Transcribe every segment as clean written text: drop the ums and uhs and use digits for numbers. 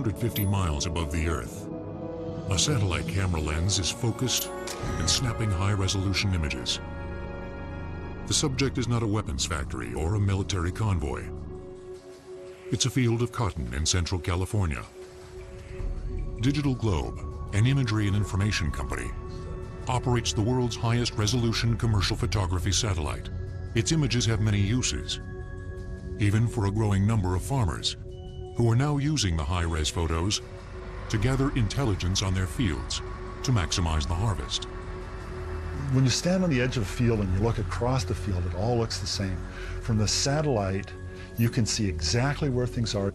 250 miles above the Earth. A satellite camera lens is focused and snapping high-resolution images. The subject is not a weapons factory or a military convoy. It's a field of cotton in central California. Digital Globe, an imagery and information company, operates the world's highest resolution commercial photography satellite. Its images have many uses, even for a growing number of farmers who are now using the high-res photos to gather intelligence on their fields to maximize the harvest. When you stand on the edge of a field and you look across the field, it all looks the same. From the satellite, you can see exactly where things are.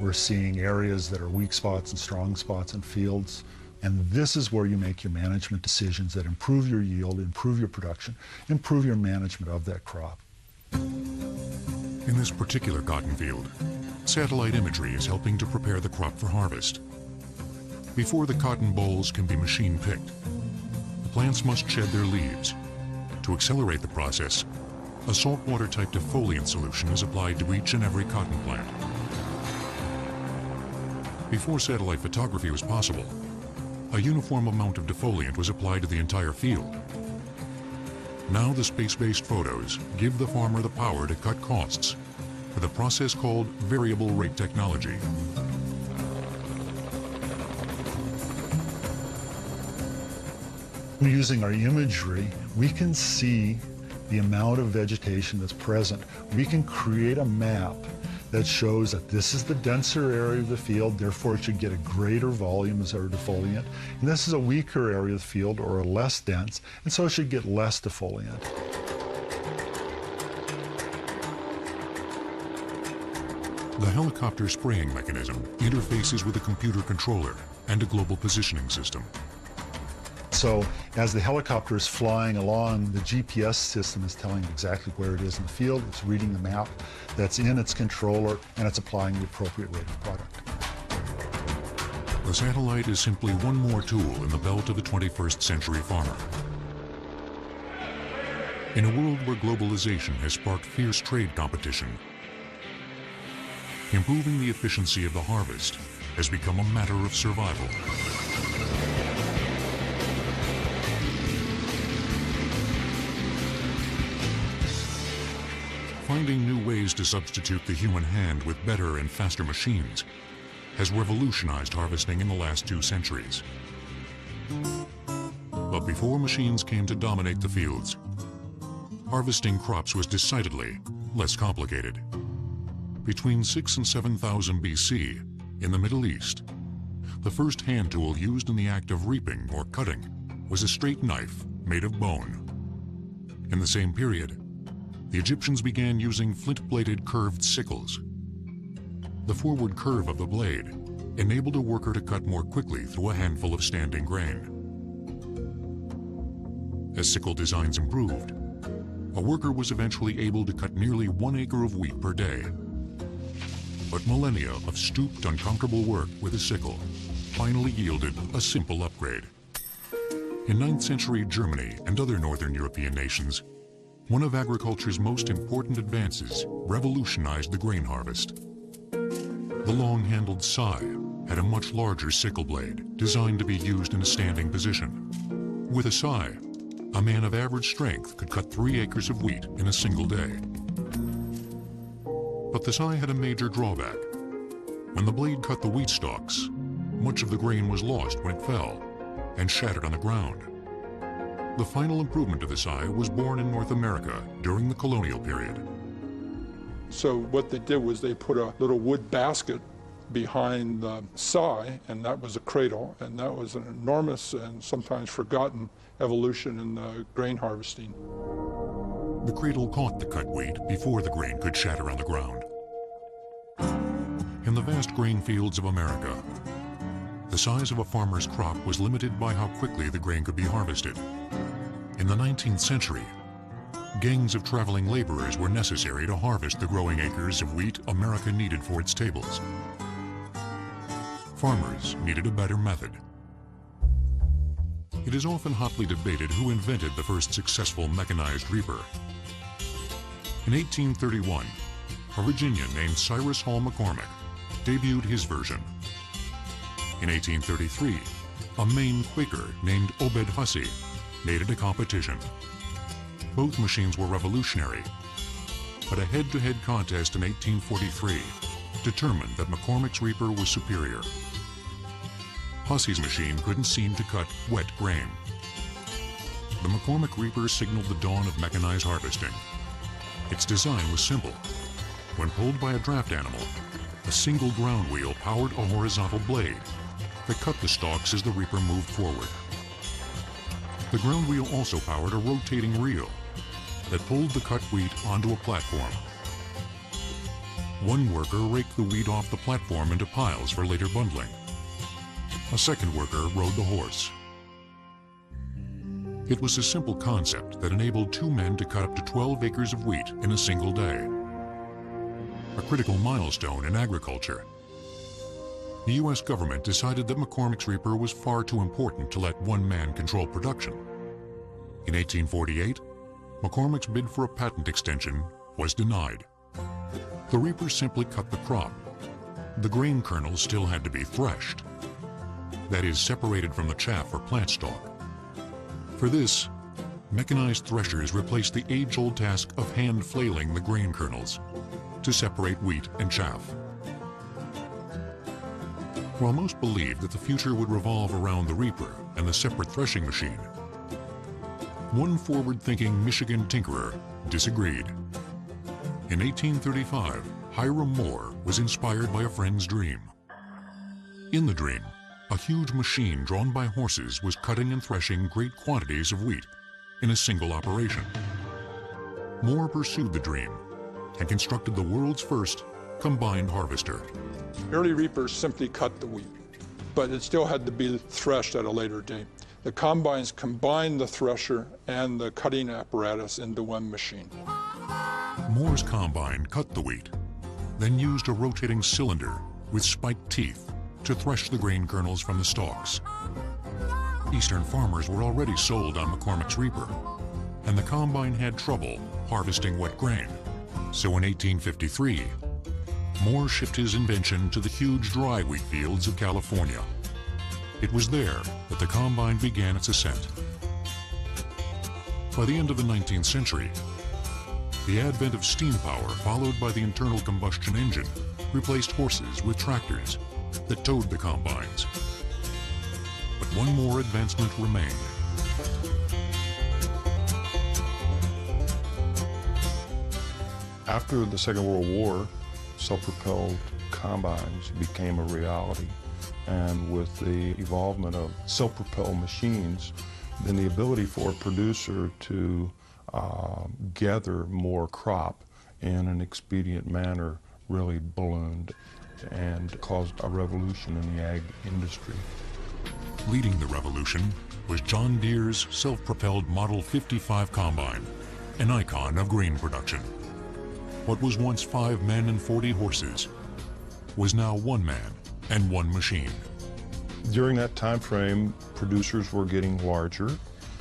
We're seeing areas that are weak spots and strong spots in fields. And this is where you make your management decisions that improve your yield, improve your production, improve your management of that crop. In this particular cotton field, satellite imagery is helping to prepare the crop for harvest. Before the cotton bolls can be machine-picked, the plants must shed their leaves. To accelerate the process, a saltwater-type defoliant solution is applied to each and every cotton plant. Before satellite photography was possible, a uniform amount of defoliant was applied to the entire field. Now the space-based photos give the farmer the power to cut costs with a process called variable rate technology. Using our imagery, we can see the amount of vegetation that's present. We can create a map that shows that this is the denser area of the field, therefore it should get a greater volume as our defoliant. And this is a weaker area of the field, or a less dense, and so it should get less defoliant. The helicopter spraying mechanism interfaces with a computer controller and a global positioning system. So as the helicopter is flying along, the GPS system is telling exactly where it is in the field. It's reading the map that's in its controller, and it's applying the appropriate rate of product. The satellite is simply one more tool in the belt of the 21st century farmer. In a world where globalization has sparked fierce trade competition, improving the efficiency of the harvest has become a matter of survival. Finding new ways to substitute the human hand with better and faster machines has revolutionized harvesting in the last 2 centuries. But before machines came to dominate the fields, harvesting crops was decidedly less complicated. Between 6,000 and 7,000 BC, in the Middle East, the first hand tool used in the act of reaping or cutting was a straight knife made of bone. In the same period, the Egyptians began using flint-bladed curved sickles. The forward curve of the blade enabled a worker to cut more quickly through a handful of standing grain. As sickle designs improved, a worker was eventually able to cut nearly 1 acre of wheat per day. But millennia of stooped, uncomfortable work with a sickle finally yielded a simple upgrade. In 9th century Germany and other northern European nations, one of agriculture's most important advances revolutionized the grain harvest. The long-handled scythe had a much larger sickle blade designed to be used in a standing position. With a scythe, a man of average strength could cut 3 acres of wheat in a single day. But the scythe had a major drawback. When the blade cut the wheat stalks, much of the grain was lost when it fell and shattered on the ground. The final improvement to the scythe was born in North America during the colonial period. So what they did was they put a little wood basket behind the scythe, and that was a cradle, and that was an enormous and sometimes forgotten evolution in the grain harvesting. The cradle caught the cut wheat before the grain could shatter on the ground. In the vast grain fields of America, the size of a farmer's crop was limited by how quickly the grain could be harvested. In the 19th century, gangs of traveling laborers were necessary to harvest the growing acres of wheat America needed for its tables. Farmers needed a better method. It is often hotly debated who invented the first successful mechanized reaper. In 1831, a Virginian named Cyrus Hall McCormick debuted his version In 1833, a Maine Quaker named Obed Hussey made it a competition. Both machines were revolutionary, but a head-to-head contest in 1843 determined that McCormick's reaper was superior. Hussey's machine couldn't seem to cut wet grain. The McCormick reaper signaled the dawn of mechanized harvesting. Its design was simple. When pulled by a draft animal, a single ground wheel powered a horizontal blade that cut the stalks as the reaper moved forward. The ground wheel also powered a rotating reel that pulled the cut wheat onto a platform. One worker raked the wheat off the platform into piles for later bundling. A second worker rode the horse. It was a simple concept that enabled two men to cut up to 12 acres of wheat in a single day. A critical milestone in agriculture. The U.S. government decided that McCormick's reaper was far too important to let one man control production. In 1848, McCormick's bid for a patent extension was denied. The reaper simply cut the crop. The grain kernels still had to be threshed. That is, separated from the chaff or plant stalk. For this, mechanized threshers replaced the age-old task of hand flailing the grain kernels to separate wheat and chaff. While most believed that the future would revolve around the reaper and the separate threshing machine, one forward-thinking Michigan tinkerer disagreed. In 1835, Hiram Moore was inspired by a friend's dream. In the dream, a huge machine drawn by horses was cutting and threshing great quantities of wheat in a single operation. Moore pursued the dream and constructed the world's first combined harvester. Early reapers simply cut the wheat, but it still had to be threshed at a later date. The combines combined the thresher and the cutting apparatus into one machine. Moore's combine cut the wheat, then used a rotating cylinder with spiked teeth to thresh the grain kernels from the stalks. Eastern farmers were already sold on McCormick's reaper, and the combine had trouble harvesting wet grain. So in 1853, Moore shipped his invention to the huge dry wheat fields of California. It was there that the combine began its ascent. By the end of the 19th century, the advent of steam power, followed by the internal combustion engine, replaced horses with tractors that towed the combines. But one more advancement remained. After the Second World War, self-propelled combines became a reality. And with the evolvement of self-propelled machines, then the ability for a producer to gather more crop in an expedient manner really ballooned and caused a revolution in the ag industry. Leading the revolution was John Deere's self-propelled Model 55 combine, an icon of grain production. What was once 5 men and 40 horses was now 1 man and 1 machine. During that time frame, producers were getting larger.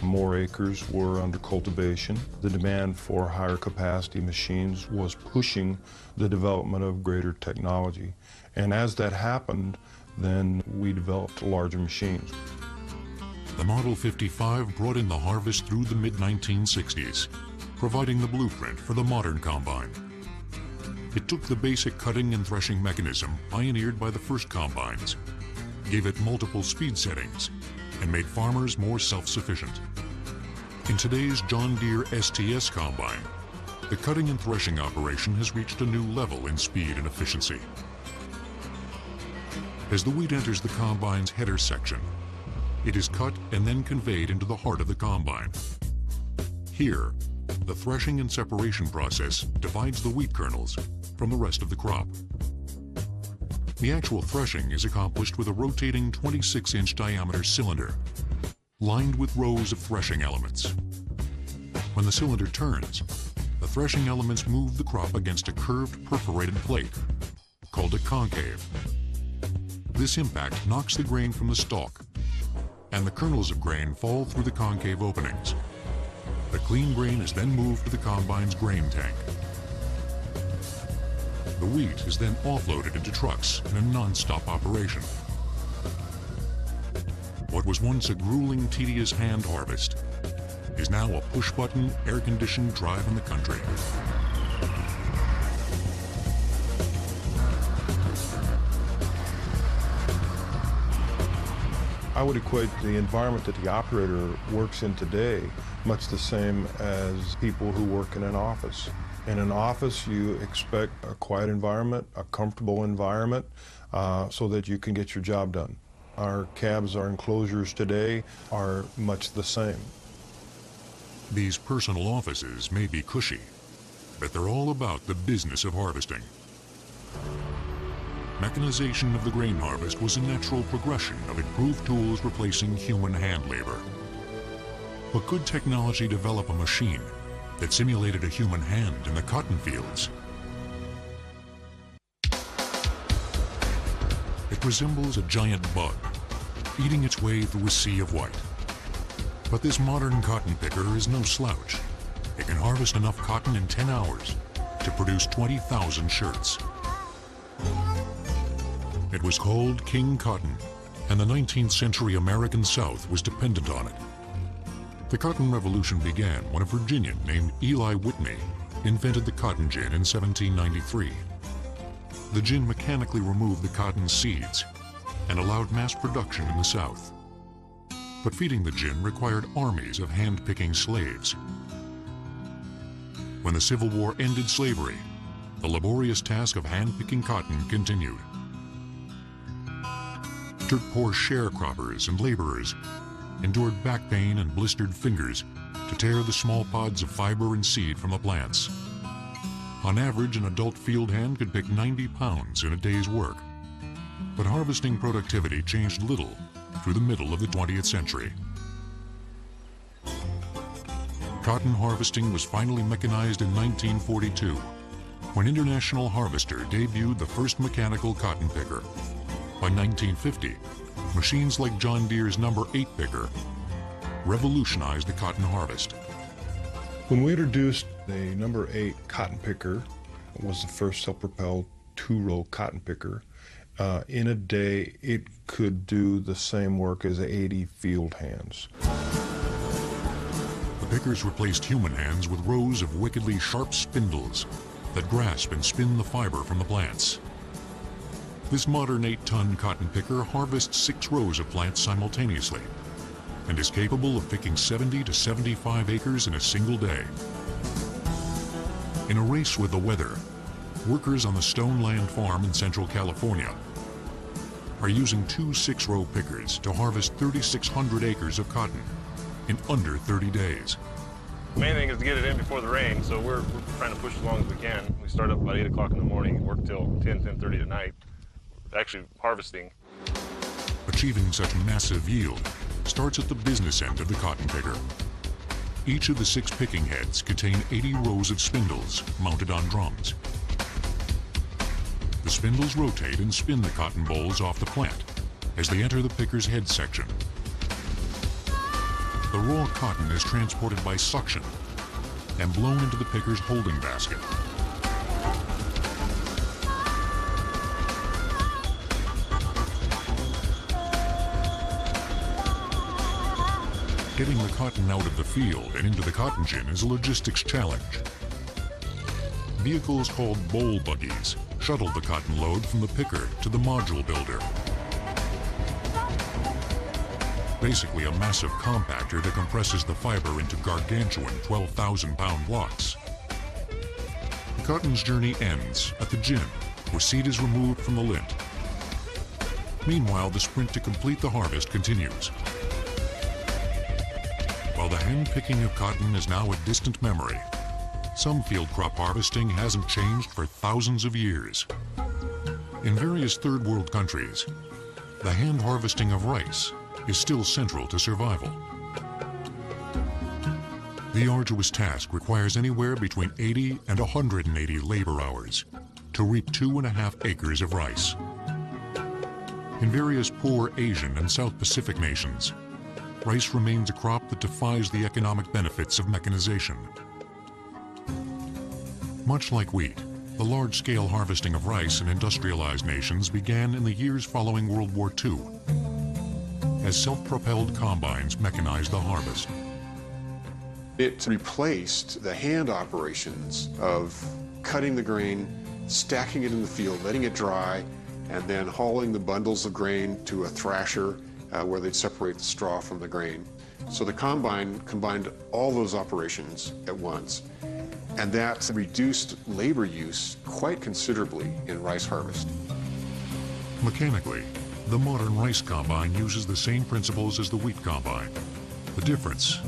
More acres were under cultivation. The demand for higher capacity machines was pushing the development of greater technology. And as that happened, then we developed larger machines. The Model 55 brought in the harvest through the mid-1960s, providing the blueprint for the modern combine. It took the basic cutting and threshing mechanism pioneered by the first combines, gave it multiple speed settings, and made farmers more self-sufficient. In today's John Deere STS combine, the cutting and threshing operation has reached a new level in speed and efficiency. As the wheat enters the combine's header section, it is cut and then conveyed into the heart of the combine. Here, the threshing and separation process divides the wheat kernels from the rest of the crop. The actual threshing is accomplished with a rotating 26-inch diameter cylinder, lined with rows of threshing elements. When the cylinder turns, the threshing elements move the crop against a curved perforated plate, called a concave. This impact knocks the grain from the stalk, and the kernels of grain fall through the concave openings. The clean grain is then moved to the combine's grain tank. The wheat is then offloaded into trucks in a non-stop operation. what was once a grueling, tedious hand harvest is now a push-button, air-conditioned drive in the country. I would equate the environment that the operator works in today much the same as people who work in an office. In an office, you expect a quiet environment, a comfortable environment, so that you can get your job done. Our cabs, our enclosures today are much the same. These personal offices may be cushy, but they're all about the business of harvesting. Mechanization of the grain harvest was a natural progression of improved tools replacing human hand labor. But could technology develop a machine that simulated a human hand in the cotton fields? It resembles a giant bug, eating its way through a sea of white. But this modern cotton picker is no slouch. It can harvest enough cotton in 10 hours to produce 20,000 shirts. It was called King Cotton, and the 19th century American South was dependent on it. The cotton revolution began when a Virginian named Eli Whitney invented the cotton gin in 1793. The gin mechanically removed the cotton seeds and allowed mass production in the South. But feeding the gin required armies of hand-picking slaves. When the Civil War ended slavery, the laborious task of hand-picking cotton continued. Dirt-poor sharecroppers and laborers endured back pain and blistered fingers to tear the small pods of fiber and seed from the plants. On average, an adult field hand could pick 90 pounds in a day's work. But harvesting productivity changed little through the middle of the 20th century. Cotton harvesting was finally mechanized in 1942, when International Harvester debuted the first mechanical cotton picker. By 1950, machines like John Deere's No. 8 picker revolutionized the cotton harvest. When we introduced the No. 8 cotton picker, it was the first self-propelled two-row cotton picker. In a day, it could do the same work as 80 field hands. The pickers replaced human hands with rows of wickedly sharp spindles that grasp and spin the fiber from the plants. This modern 8-ton cotton picker harvests 6 rows of plants simultaneously and is capable of picking 70 to 75 acres in a single day. In a race with the weather, workers on the Stone Land Farm in Central California are using 2 6-row pickers to harvest 3,600 acres of cotton in under 30 days. The main thing is to get it in before the rain, so we're trying to push as long as we can. We start up about 8 o'clock in the morning and work till 10:30 at night, actually harvesting. Achieving such massive yield starts at the business end of the cotton picker. Each of the 6 picking heads contain 80 rows of spindles mounted on drums. The spindles rotate and spin the cotton bolls off the plant as they enter the picker's head section. The raw cotton is transported by suction and blown into the picker's holding basket. Getting the cotton out of the field and into the cotton gin is a logistics challenge. Vehicles called bowl buggies shuttle the cotton load from the picker to the module builder. Basically a massive compactor that compresses the fiber into gargantuan 12,000-pound blocks. The cotton's journey ends at the gin, where seed is removed from the lint. Meanwhile, the sprint to complete the harvest continues. While the hand-picking of cotton is now a distant memory, some field crop harvesting hasn't changed for thousands of years. In various third world countries, the hand harvesting of rice is still central to survival. The arduous task requires anywhere between 80 and 180 labor hours to reap 2.5 acres of rice. In various poor Asian and South Pacific nations, rice remains a crop that defies the economic benefits of mechanization. Much like wheat, the large-scale harvesting of rice in industrialized nations began in the years following World War II. as self-propelled combines mechanize the harvest. It replaced the hand operations of cutting the grain, stacking it in the field, letting it dry, and then hauling the bundles of grain to a thrasher where they'd separate the straw from the grain. So the combine combined all those operations at once, and that reduced labor use quite considerably in rice harvest. Mechanically, the modern rice combine uses the same principles as the wheat combine. The difference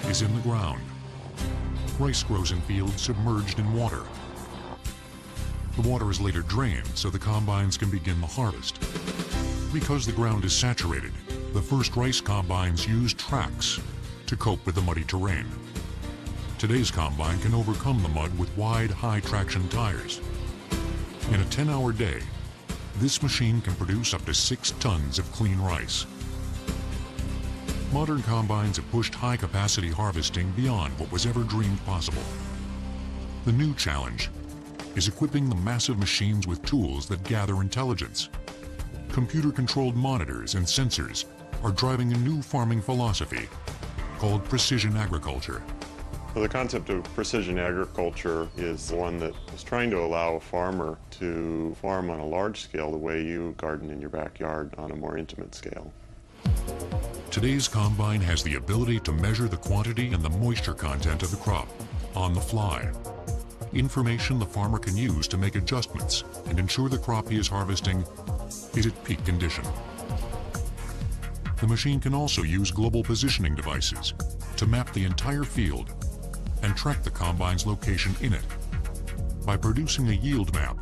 is in the ground. Rice grows in fields submerged in water. The water is later drained so the combines can begin the harvest. Because the ground is saturated, the first rice combines used tracks to cope with the muddy terrain. Today's combine can overcome the mud with wide, high-traction tires. In a 10-hour day, this machine can produce up to 6 tons of clean rice. Modern combines have pushed high-capacity harvesting beyond what was ever dreamed possible. The new challenge is equipping the massive machines with tools that gather intelligence. Computer-controlled monitors and sensors are driving a new farming philosophy called precision agriculture. Well, the concept of precision agriculture is one that is trying to allow a farmer to farm on a large scale the way you garden in your backyard on a more intimate scale. Today's combine has the ability to measure the quantity and the moisture content of the crop on the fly. Information the farmer can use to make adjustments and ensure the crop he is harvesting is at peak condition. The machine can also use global positioning devices to map the entire field and track the combine's location in it. By producing a yield map,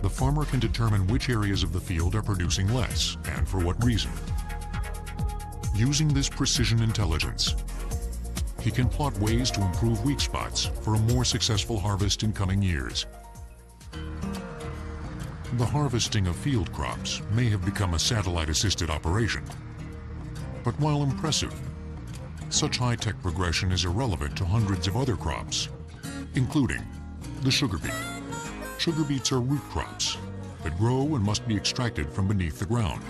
the farmer can determine which areas of the field are producing less and for what reason. Using this precision intelligence, he can plot ways to improve weak spots for a more successful harvest in coming years. The harvesting of field crops may have become a satellite-assisted operation, but while impressive, such high-tech progression is irrelevant to hundreds of other crops, including the sugar beet. Sugar beets are root crops that grow and must be extracted from beneath the ground.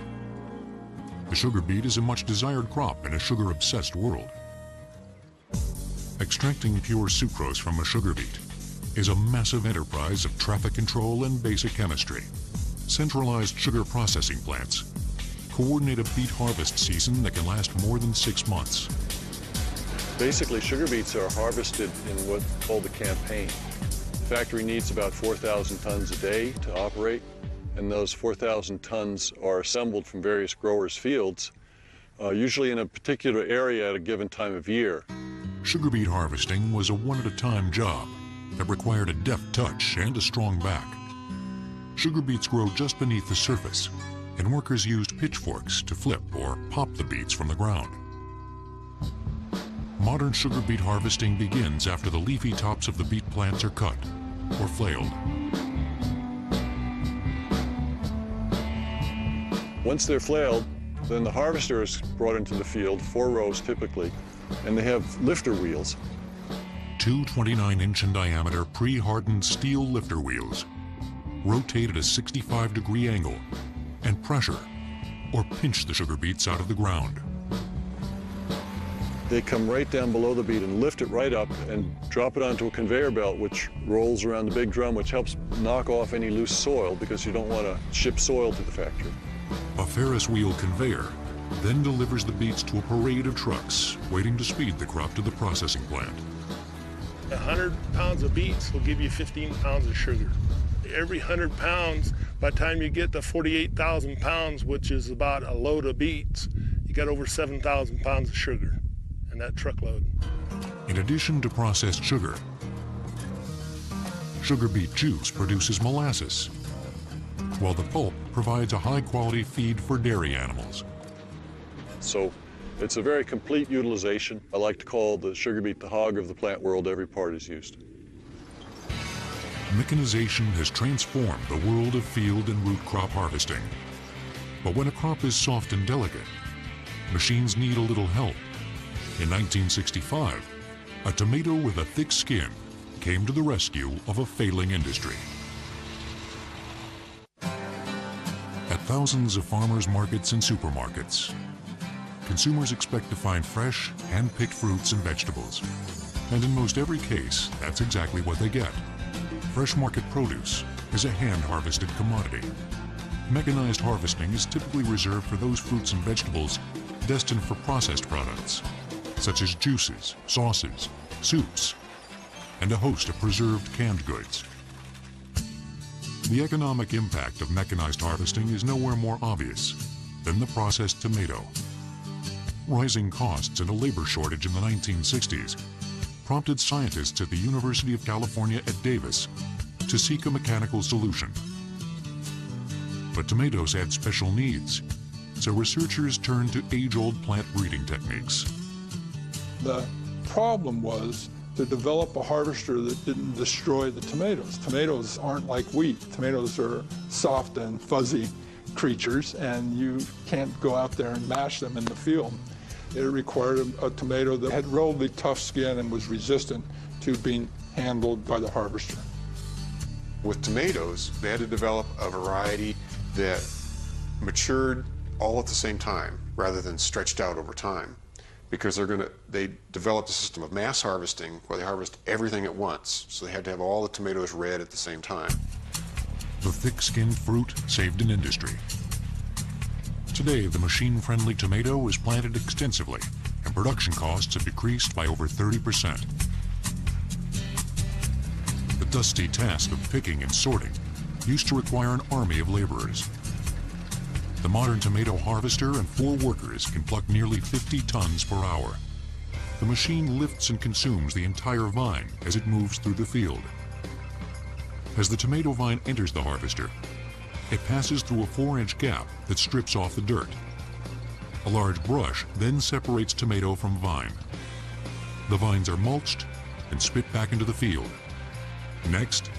The sugar beet is a much desired crop in a sugar-obsessed world. Extracting pure sucrose from a sugar beet is a massive enterprise of traffic control and basic chemistry. Centralized sugar processing plants coordinate a beet harvest season that can last more than 6 months. Basically, sugar beets are harvested in what's called a campaign. The factory needs about 4,000 tons a day to operate, and those 4,000 tons are assembled from various growers' fields, usually in a particular area at a given time of year. Sugar beet harvesting was a one-at-a-time job that required a deft touch and a strong back. Sugar beets grow just beneath the surface, and workers used pitchforks to flip or pop the beets from the ground. Modern sugar beet harvesting begins after the leafy tops of the beet plants are cut or flailed. Once they're flailed, then the harvester is brought into the field, 4 rows typically, and they have lifter wheels. 2 29-inch in diameter pre-hardened steel lifter wheels rotate at a 65-degree angle and pressure or pinch the sugar beets out of the ground. They come right down below the beet and lift it right up and drop it onto a conveyor belt, which rolls around the big drum, which helps knock off any loose soil because you don't want to ship soil to the factory. A Ferris wheel conveyor then delivers the beets to a parade of trucks waiting to speed the crop to the processing plant. 100 pounds of beets will give you 15 pounds of sugar. Every 100 pounds, by the time you get to 48,000 pounds, which is about a load of beets, you got over 7,000 pounds of sugar in that truckload. In addition to processed sugar, sugar beet juice produces molasses, while the pulp provides a high-quality feed for dairy animals. So it's a very complete utilization. I like to call the sugar beet the hog of the plant world. Every part is used. Mechanization has transformed the world of field and root crop harvesting. But when a crop is soft and delicate, machines need a little help. In 1965, a tomato with a thick skin came to the rescue of a failing industry. At thousands of farmers' markets and supermarkets, consumers expect to find fresh, hand-picked fruits and vegetables. And in most every case, that's exactly what they get. Fresh market produce is a hand-harvested commodity. Mechanized harvesting is typically reserved for those fruits and vegetables destined for processed products, such as juices, sauces, soups, and a host of preserved canned goods. The economic impact of mechanized harvesting is nowhere more obvious than the processed tomato. Rising costs and a labor shortage in the 1960s prompted scientists at the University of California at Davis to seek a mechanical solution. But tomatoes had special needs, so researchers turned to age-old plant breeding techniques. The problem was to develop a harvester that didn't destroy the tomatoes. Tomatoes aren't like wheat. Tomatoes are soft and fuzzy creatures, and you can't go out there and mash them in the field. It required a tomato that had relatively tough skin and was resistant to being handled by the harvester. With tomatoes, they had to develop a variety that matured all at the same time rather than stretched out over time, because they developed a system of mass harvesting where they harvest everything at once, so they had to have all the tomatoes red at the same time. The thick-skinned fruit saved an industry. Today, the machine-friendly tomato is planted extensively, and production costs have decreased by over 30%. The dusty task of picking and sorting used to require an army of laborers. The modern tomato harvester and 4 workers can pluck nearly 50 tons per hour. The machine lifts and consumes the entire vine as it moves through the field. As the tomato vine enters the harvester, it passes through a 4-inch gap that strips off the dirt. A large brush then separates tomato from vine. The vines are mulched and spit back into the field. Next,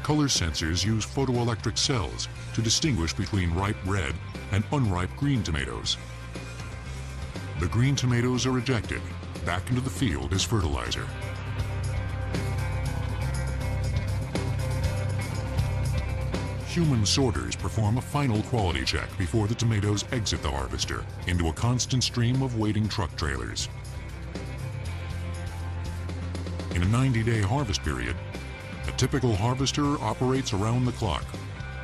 color sensors use photoelectric cells to distinguish between ripe red and unripe green tomatoes. The green tomatoes are ejected back into the field as fertilizer. Human sorters perform a final quality check before the tomatoes exit the harvester into a constant stream of waiting truck trailers. In a 90-day harvest period, a typical harvester operates around the clock,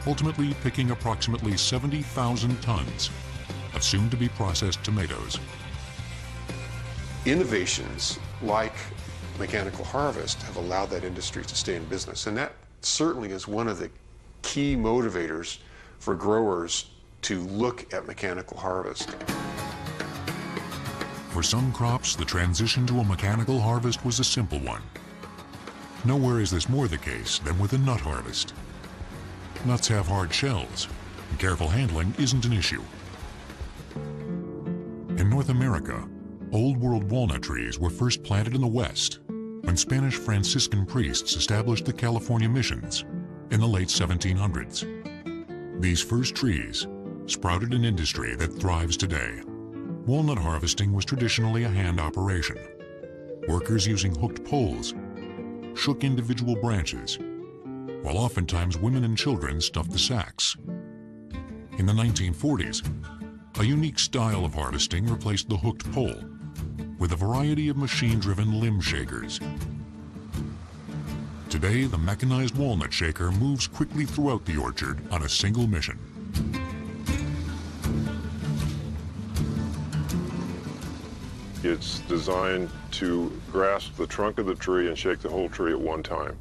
ultimately picking approximately 70,000 tons of soon-to-be processed tomatoes. Innovations like mechanical harvest have allowed that industry to stay in business, and that certainly is one of the key motivators for growers to look at mechanical harvest. For some crops, the transition to a mechanical harvest was a simple one. Nowhere is this more the case than with a nut harvest. Nuts have hard shells, and careful handling isn't an issue. In North America, Old World walnut trees were first planted in the West when Spanish Franciscan priests established the California missions in the late 1700s. These first trees sprouted an industry that thrives today. Walnut harvesting was traditionally a hand operation. Workers using hooked poles shook individual branches, while oftentimes women and children stuffed the sacks. In the 1940s, a unique style of harvesting replaced the hooked pole with a variety of machine-driven limb shakers. Today, the mechanized walnut shaker moves quickly throughout the orchard on a single mission. It's designed to grasp the trunk of the tree and shake the whole tree at one time.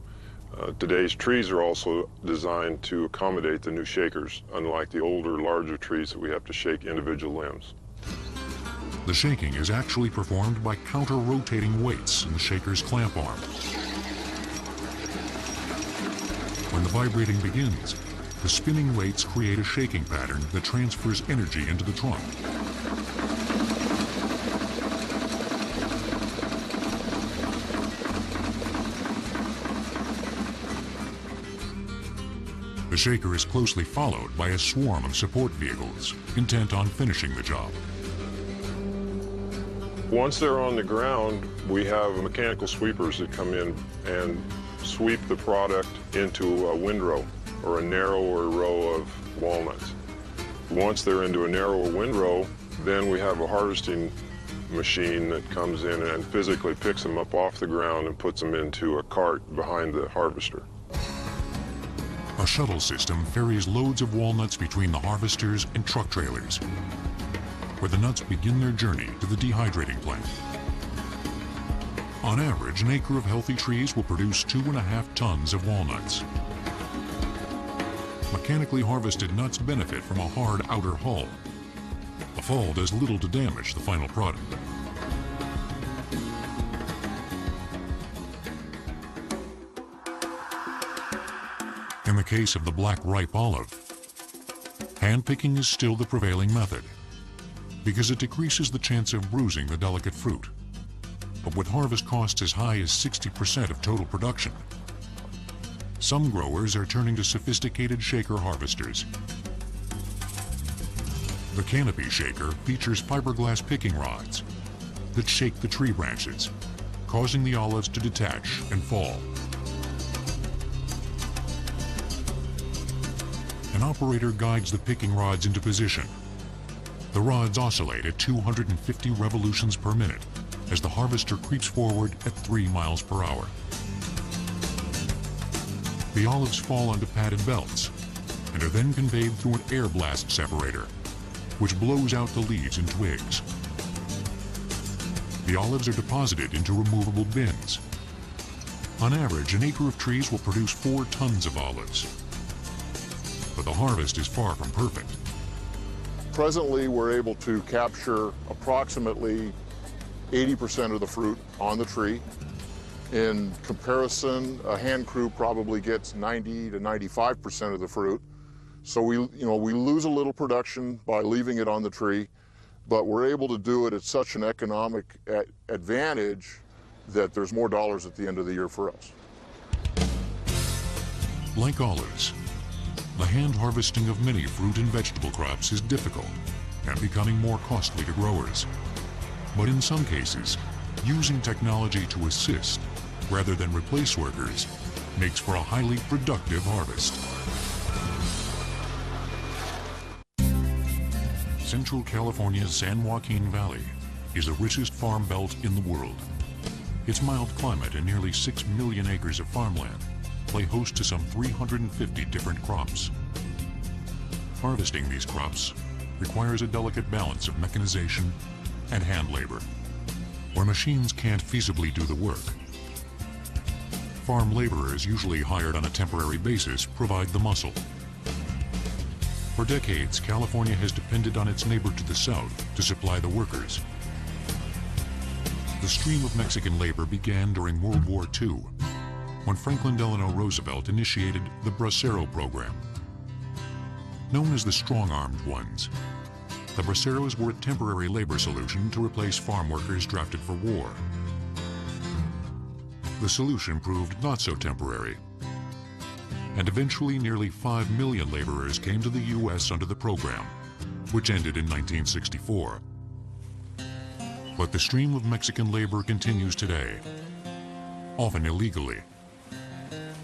Today's trees are also designed to accommodate the new shakers, unlike the older, larger trees that we have to shake individual limbs. The shaking is actually performed by counter-rotating weights in the shaker's clamp arm. When the vibrating begins, the spinning weights create a shaking pattern that transfers energy into the trunk. The shaker is closely followed by a swarm of support vehicles intent on finishing the job. Once they're on the ground, we have mechanical sweepers that come in and sweep the product into a windrow or a narrower row of walnuts. Once they're into a narrower windrow, Then we have a harvesting machine that comes in and physically picks them up off the ground and puts them into a cart behind the harvester. A shuttle system ferries loads of walnuts between the harvesters and truck trailers, where the nuts begin their journey to the dehydrating plant. On average, an acre of healthy trees will produce 2.5 tons of walnuts. Mechanically harvested nuts benefit from a hard outer hull. The fall does little to damage the final product. In the case of the black ripe olive, hand-picking is still the prevailing method because it decreases the chance of bruising the delicate fruit. But with harvest costs as high as 60% of total production, some growers are turning to sophisticated shaker harvesters. The canopy shaker features fiberglass picking rods that shake the tree branches, causing the olives to detach and fall. An operator guides the picking rods into position. The rods oscillate at 250 revolutions per minute as the harvester creeps forward at 3 miles per hour. The olives fall onto padded belts and are then conveyed through an air blast separator, which blows out the leaves and twigs. The olives are deposited into removable bins. On average, an acre of trees will produce 4 tons of olives. But the harvest is far from perfect. Presently, we're able to capture approximately 80% of the fruit on the tree. In comparison, a hand crew probably gets 90 to 95% of the fruit. So we lose a little production by leaving it on the tree, but we're able to do it at such an economic advantage that there's more dollars at the end of the year for us. Like olives, the hand harvesting of many fruit and vegetable crops is difficult and becoming more costly to growers. But in some cases, using technology to assist rather than replace workers makes for a highly productive harvest. Central California's San Joaquin Valley is the richest farm belt in the world. Its mild climate and nearly 6 million acres of farmland play host to some 350 different crops. Harvesting these crops requires a delicate balance of mechanization and hand labor, where machines can't feasibly do the work. Farm laborers, usually hired on a temporary basis, provide the muscle. For decades, California has depended on its neighbor to the south to supply the workers. The stream of Mexican labor began during World War II, when Franklin Delano Roosevelt initiated the Bracero program. Known as the strong-armed ones, the Braceros were a temporary labor solution to replace farm workers drafted for war. The solution proved not so temporary, and eventually nearly 5 million laborers came to the U.S. under the program, which ended in 1964. But the stream of Mexican labor continues today, often illegally.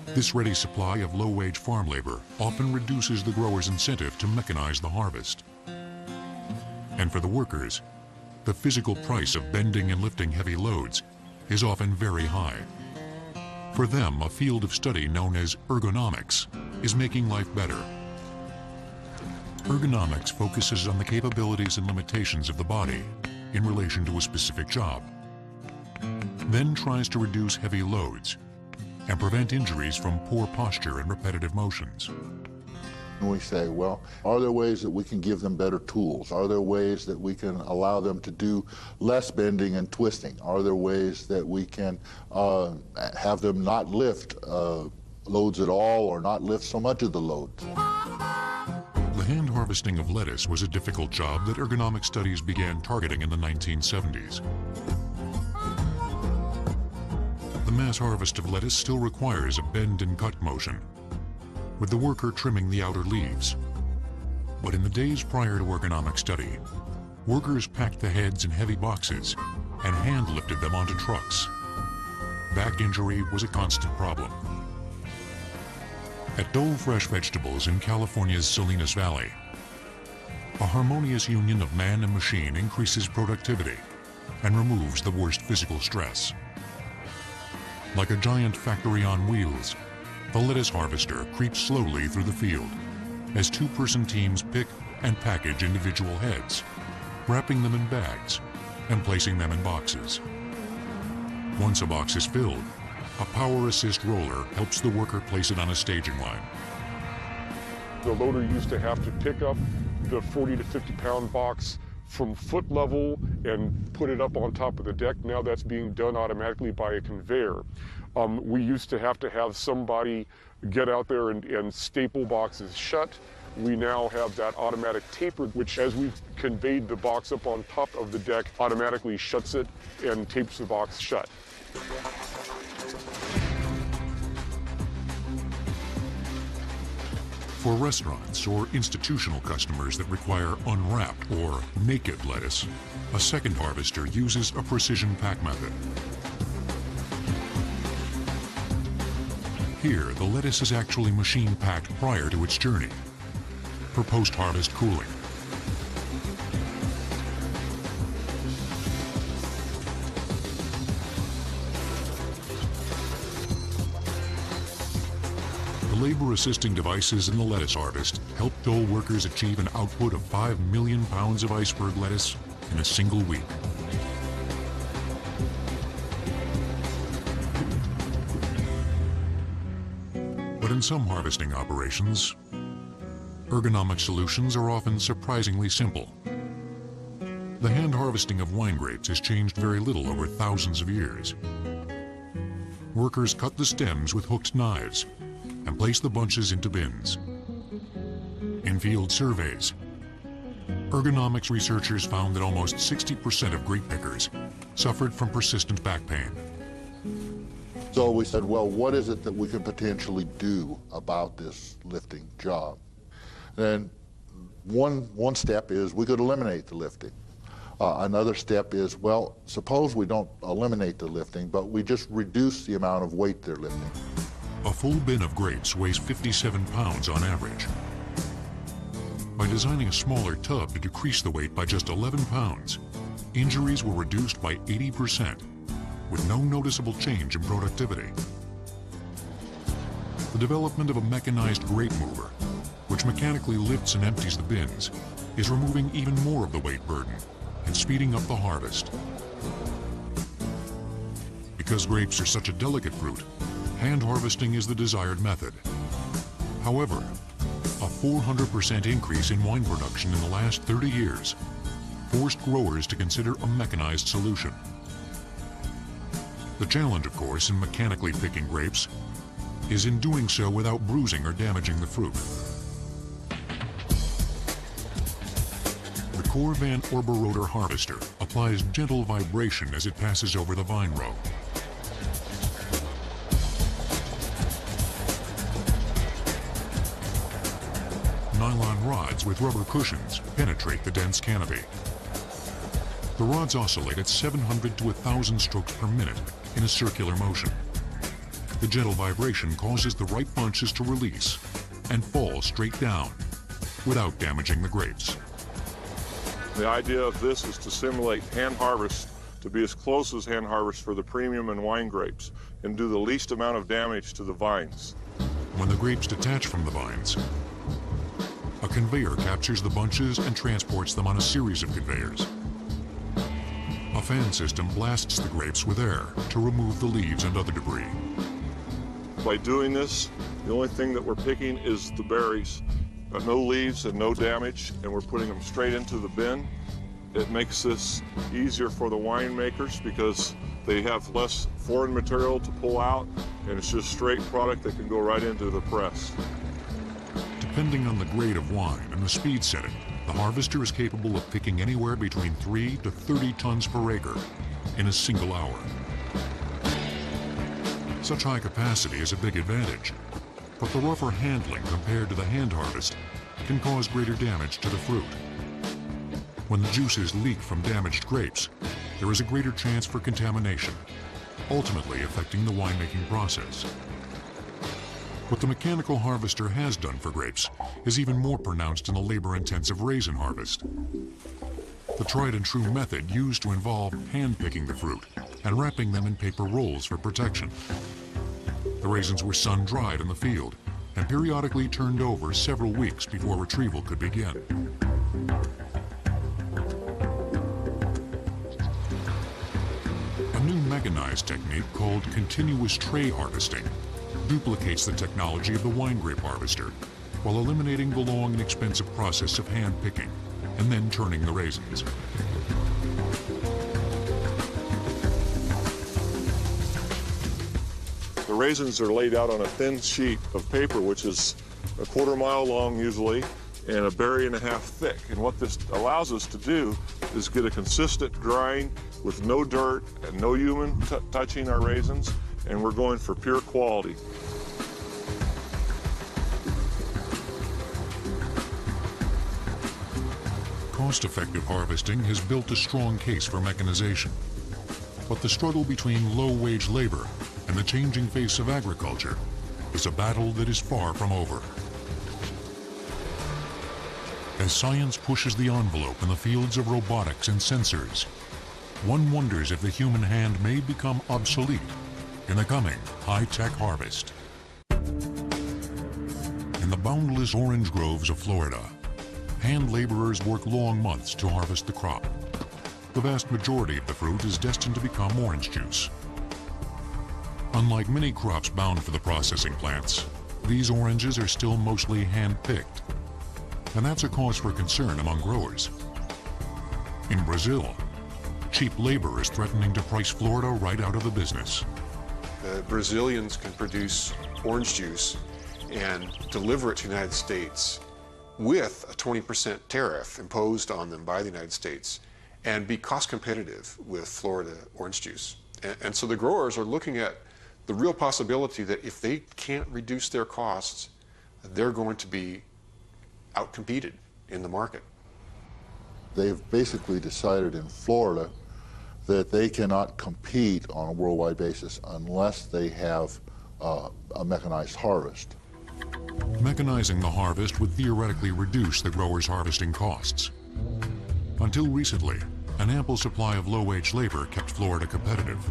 This ready supply of low-wage farm labor often reduces the grower's incentive to mechanize the harvest. And for the workers, the physical price of bending and lifting heavy loads is often very high. For them, a field of study known as ergonomics is making life better. Ergonomics focuses on the capabilities and limitations of the body in relation to a specific job, then tries to reduce heavy loads and prevent injuries from poor posture and repetitive motions. And we say, well, are there ways that we can give them better tools? Are there ways that we can allow them to do less bending and twisting? Are there ways that we can have them not lift loads at all or not lift so much of the loads? The hand harvesting of lettuce was a difficult job that ergonomic studies began targeting in the 1970s. The mass harvest of lettuce still requires a bend and cut motion, with the worker trimming the outer leaves. But in the days prior to ergonomic study, workers packed the heads in heavy boxes and hand lifted them onto trucks. Back injury was a constant problem. At Dole Fresh Vegetables in California's Salinas Valley, A harmonious union of man and machine increases productivity and removes the worst physical stress. Like a giant factory on wheels, the lettuce harvester creeps slowly through the field as two-person teams pick and package individual heads, wrapping them in bags and placing them in boxes. Once a box is filled, a power assist roller helps the worker place it on a staging line. The loader used to have to pick up the 40 to 50 pound box from foot level and put it up on top of the deck. Now that's being done automatically by a conveyor. We used to have somebody get out there and staple boxes shut. We now have that automatic taper, which as we've conveyed the box up on top of the deck, automatically shuts it and tapes the box shut. For restaurants or institutional customers that require unwrapped or naked lettuce, a second harvester uses a precision pack method. Here, the lettuce is actually machine packed prior to its journey for post-harvest cooling. The labor-assisting devices in the lettuce harvest help Dole workers achieve an output of 5 million pounds of iceberg lettuce in a single week. But in some harvesting operations, ergonomic solutions are often surprisingly simple. The hand harvesting of wine grapes has changed very little over thousands of years. Workers cut the stems with hooked knives and place the bunches into bins. In field surveys, ergonomics researchers found that almost 60% of grape pickers suffered from persistent back pain. So we said, well, what is it that we can potentially do about this lifting job? And one step is we could eliminate the lifting. Another step is, well, suppose we don't eliminate the lifting, but we just reduce the amount of weight they're lifting. A full bin of grapes weighs 57 pounds on average. By designing a smaller tub to decrease the weight by just 11 pounds, injuries were reduced by 80%, with no noticeable change in productivity. The development of a mechanized grape mover, which mechanically lifts and empties the bins, is removing even more of the weight burden and speeding up the harvest. Because grapes are such a delicate fruit, hand harvesting is the desired method. However, a 400% increase in wine production in the last 30 years forced growers to consider a mechanized solution. The challenge, of course, in mechanically picking grapes is in doing so without bruising or damaging the fruit. The Core Van Orborotor harvester applies gentle vibration as it passes over the vine row. Nylon rods with rubber cushions penetrate the dense canopy. The rods oscillate at 700 to 1,000 strokes per minute in a circular motion. The gentle vibration causes the ripe bunches to release and fall straight down without damaging the grapes. The idea of this is to simulate hand harvest to be as close as hand harvest for the premium and wine grapes and do the least amount of damage to the vines. When the grapes detach from the vines, a conveyor captures the bunches and transports them on a series of conveyors. A fan system blasts the grapes with air to remove the leaves and other debris. By doing this, the only thing that we're picking is the berries. No leaves and no damage, and we're putting them straight into the bin. It makes this easier for the winemakers because they have less foreign material to pull out, and it's just straight product that can go right into the press. Depending on the grade of wine and the speed setting, the harvester is capable of picking anywhere between 3 to 30 tons per acre in a single hour. Such high capacity is a big advantage, but the rougher handling compared to the hand harvest can cause greater damage to the fruit. When the juices leak from damaged grapes, there is a greater chance for contamination, ultimately affecting the winemaking process. What the mechanical harvester has done for grapes is even more pronounced in the labor-intensive raisin harvest. The tried and true method used to involve hand-picking the fruit and wrapping them in paper rolls for protection. The raisins were sun-dried in the field and periodically turned over several weeks before retrieval could begin. A new mechanized technique called continuous tray harvesting duplicates the technology of the wine grape harvester while eliminating the long and expensive process of hand-picking and then turning the raisins. The raisins are laid out on a thin sheet of paper, which is a 1/4 mile long usually, and a berry and a half thick. And what this allows us to do is get a consistent drying with no dirt and no human touching our raisins, and we're going for pure quality. Cost-effective harvesting has built a strong case for mechanization. But the struggle between low-wage labor and the changing face of agriculture is a battle that is far from over. As science pushes the envelope in the fields of robotics and sensors, one wonders if the human hand may become obsolete in the coming high-tech harvest. In the boundless orange groves of Florida, hand laborers work long months to harvest the crop. The vast majority of the fruit is destined to become orange juice. Unlike many crops bound for the processing plants, these oranges are still mostly hand-picked. And that's a cause for concern among growers. In Brazil, cheap labor is threatening to price Florida right out of the business. The Brazilians can produce orange juice and deliver it to the United States with a 20% tariff imposed on them by the United States and be cost competitive with Florida orange juice. And so the growers are looking at the real possibility that if they can't reduce their costs, they're going to be outcompeted in the market. They've basically decided in Florida that they cannot compete on a worldwide basis unless they have a mechanized harvest. Mechanizing the harvest would theoretically reduce the growers' harvesting costs. Until recently, an ample supply of low-wage labor kept Florida competitive.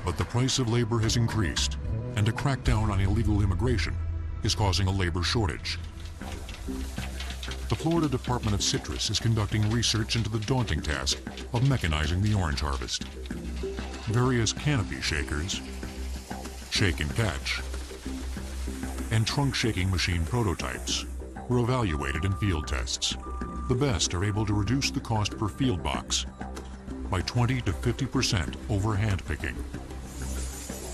But the price of labor has increased, and a crackdown on illegal immigration is causing a labor shortage. The Florida Department of Citrus is conducting research into the daunting task of mechanizing the orange harvest. Various canopy shakers, shake and catch, and trunk shaking machine prototypes were evaluated in field tests. The best are able to reduce the cost per field box by 20 to 50% over hand picking.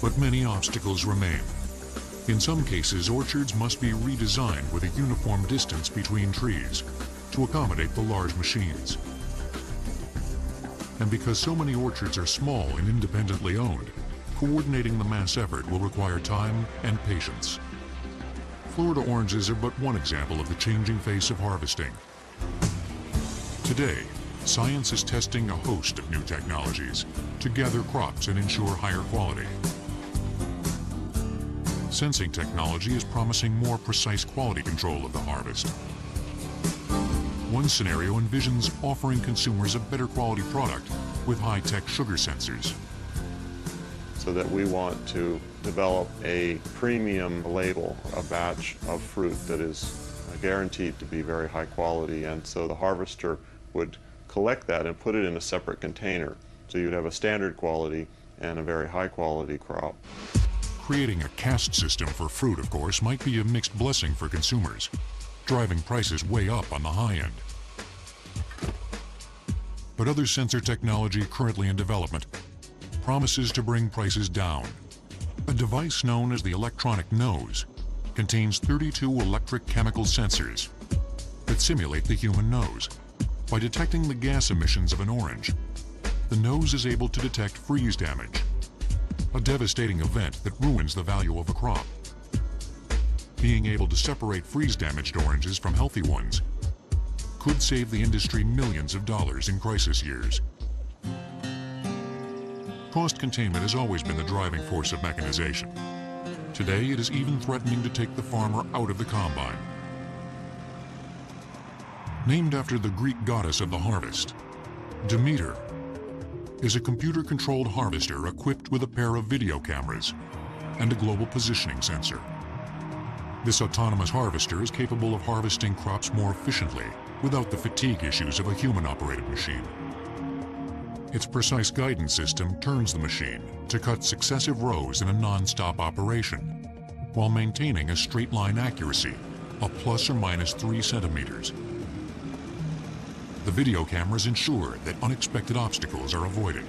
But many obstacles remain. In some cases, orchards must be redesigned with a uniform distance between trees to accommodate the large machines. And because so many orchards are small and independently owned, coordinating the mass effort will require time and patience. Florida oranges are but one example of the changing face of harvesting. Today, science is testing a host of new technologies to gather crops and ensure higher quality. Sensing technology is promising more precise quality control of the harvest. One scenario envisions offering consumers a better quality product with high-tech sugar sensors. So that we want to develop a premium label, a batch of fruit that is guaranteed to be very high quality, and so the harvester would collect that and put it in a separate container. So you'd have a standard quality and a very high quality crop. Creating a caste system for fruit, of course, might be a mixed blessing for consumers, driving prices way up on the high end. But other sensor technology currently in development promises to bring prices down. A device known as the electronic nose contains 32 electric chemical sensors that simulate the human nose. By detecting the gas emissions of an orange, the nose is able to detect freeze damage, a devastating event that ruins the value of a crop. Being able to separate freeze-damaged oranges from healthy ones could save the industry millions of dollars in crisis years. Cost containment has always been the driving force of mechanization. Today, it is even threatening to take the farmer out of the combine. Named after the Greek goddess of the harvest, Demeter is a computer-controlled harvester equipped with a pair of video cameras and a global positioning sensor. This autonomous harvester is capable of harvesting crops more efficiently without the fatigue issues of a human-operated machine. Its precise guidance system turns the machine to cut successive rows in a non-stop operation while maintaining a straight-line accuracy of plus or minus 3 centimeters. The video cameras ensure that unexpected obstacles are avoided.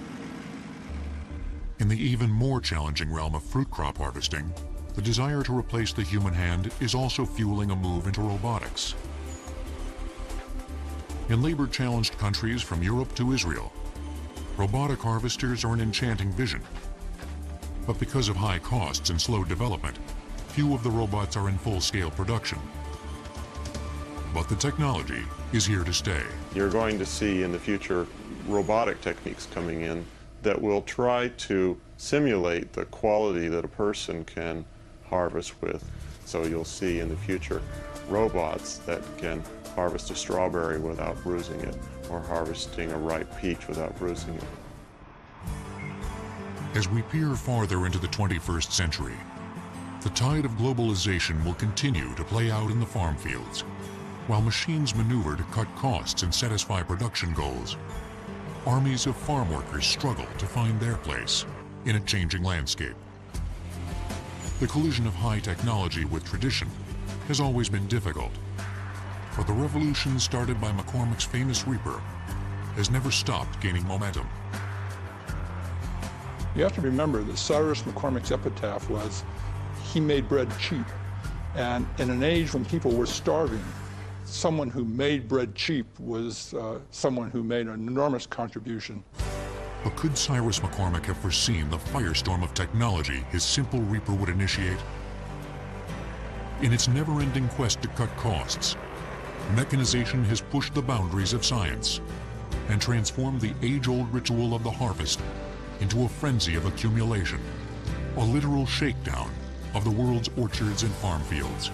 In the even more challenging realm of fruit crop harvesting, the desire to replace the human hand is also fueling a move into robotics. In labor-challenged countries from Europe to Israel, robotic harvesters are an enchanting vision. But because of high costs and slow development, few of the robots are in full-scale production. But the technology is here to stay. You're going to see in the future robotic techniques coming in that will try to simulate the quality that a person can harvest with. So you'll see in the future robots that can harvest a strawberry without bruising it, or harvesting a ripe peach without bruising it. As we peer farther into the 21st century, the tide of globalization will continue to play out in the farm fields, while machines maneuver to cut costs and satisfy production goals. Armies of farm workers struggle to find their place in a changing landscape. The collision of high technology with tradition has always been difficult, but the revolution started by McCormick's famous reaper has never stopped gaining momentum. You have to remember that Cyrus McCormick's epitaph was, "He made bread cheap." And in an age when people were starving, someone who made bread cheap was someone who made an enormous contribution. But could Cyrus McCormick have foreseen the firestorm of technology his simple reaper would initiate? In its never-ending quest to cut costs, mechanization has pushed the boundaries of science and transformed the age-old ritual of the harvest into a frenzy of accumulation, a literal shakedown of the world's orchards and farm fields.